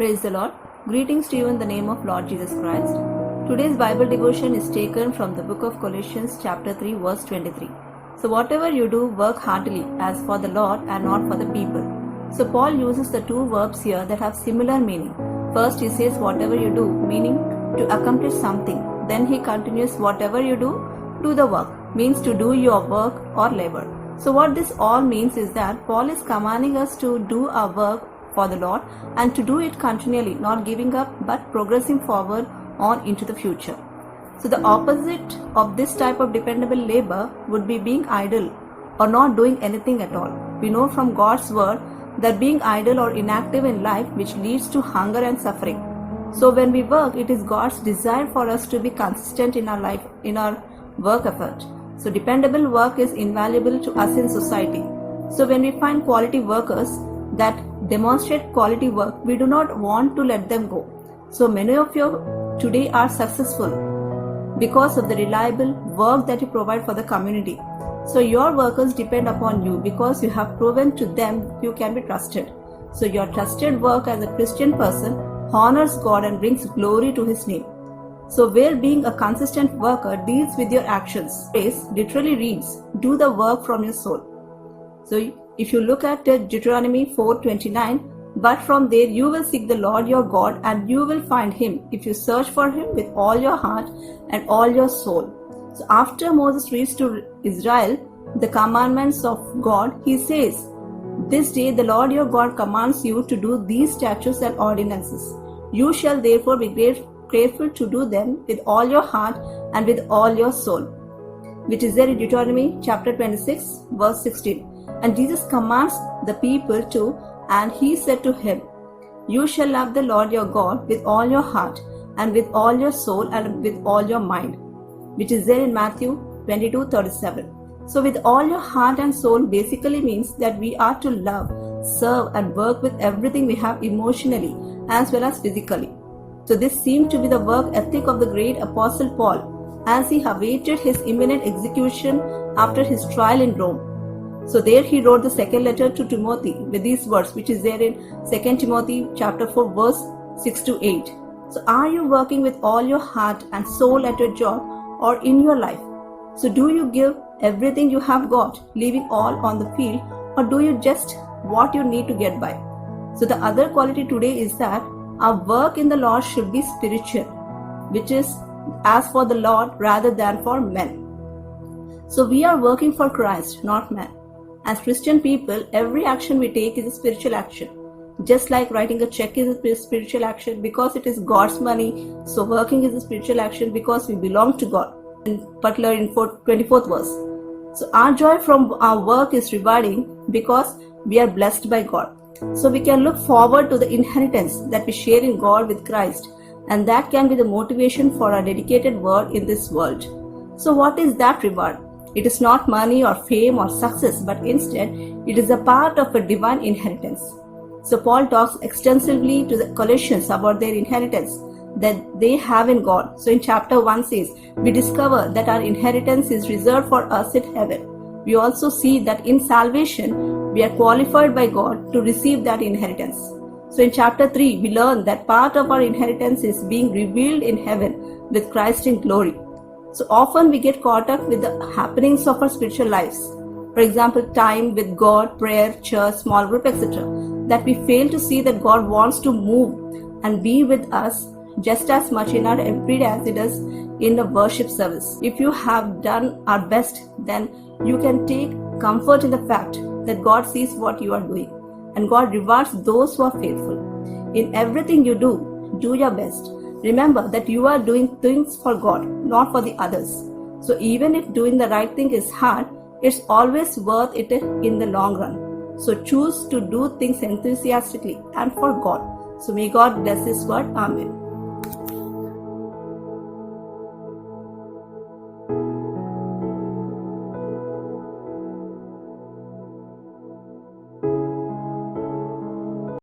Praise the Lord. Greetings to you in the name of Lord Jesus Christ. Today's Bible devotion is taken from the book of Colossians chapter 3 verse 23. So whatever you do, work heartily as for the Lord and not for the people. So Paul uses the two verbs here that have similar meaning. First he says whatever you do, meaning to accomplish something. Then he continues whatever you do the work, means to do your work or labor. So what this all means is that Paul is commanding us to do our work for the Lord and to do it continually, not giving up but progressing forward on into the future. So the opposite of this type of dependable labor would be being idle or not doing anything at all. We know from God's word that being idle or inactive in life which leads to hunger and suffering. So when we work, it is God's desire for us to be consistent in our life, in our work effort. So dependable work is invaluable to us in society. So when we find quality workers that demonstrate quality work, we do not want to let them go. So many of you today are successful because of the reliable work that you provide for the community. So your workers depend upon you because you have proven to them you can be trusted. So your trusted work as a Christian person honors God and brings glory to His name. So where being a consistent worker deals with your actions, phrase literally reads, do the work from your soul. So if you look at Deuteronomy 4:29, but from there you will seek the Lord your God and you will find Him if you search for Him with all your heart and all your soul. So after Moses reads to Israel the commandments of God, he says, this day the Lord your God commands you to do these statutes and ordinances. You shall therefore be careful to do them with all your heart and with all your soul, which is there in Deuteronomy chapter 26 verse 16. And Jesus commands the people to, and he said to him, you shall love the Lord your God with all your heart and with all your soul and with all your mind, which is there in Matthew 22:37. So with all your heart and soul basically means that we are to love, serve and work with everything we have emotionally as well as physically. So this seemed to be the work ethic of the great Apostle Paul as he awaited his imminent execution after his trial in Rome. So there he wrote the second letter to Timothy with these words, which is there in 2 Timothy chapter 4 verse 6-8. So are you working with all your heart and soul at your job or in your life? So do you give everything you have got, leaving all on the field, or do you just what you need to get by? So the other quality today is that our work in the Lord should be spiritual, which is as for the Lord rather than for men. So we are working for Christ, not man. As Christian people, every action we take is a spiritual action. Just like writing a check is a spiritual action because it is God's money, so working is a spiritual action because we belong to God. In particular in 24th verse. So our joy from our work is rewarding because we are blessed by God. So we can look forward to the inheritance that we share in God with Christ, and that can be the motivation for our dedicated work in this world. So what is that reward? It is not money or fame or success, but instead it is a part of a divine inheritance. So Paul talks extensively to the Colossians about their inheritance that they have in God. So in chapter 1 says, we discover that our inheritance is reserved for us in heaven. We also see that in salvation, we are qualified by God to receive that inheritance. So in chapter 3, we learn that part of our inheritance is being revealed in heaven with Christ in glory. So often we get caught up with the happenings of our spiritual lives. For example, time with God, prayer, church, small group, etc. That we fail to see that God wants to move and be with us just as much in our everyday as it is in the worship service. If you have done our best, then you can take comfort in the fact that God sees what you are doing and God rewards those who are faithful. In everything you do, do your best. Remember that you are doing things for God, not for the others. So even if doing the right thing is hard, it's always worth it in the long run. So choose to do things enthusiastically and for God. So may God bless His word. Amen.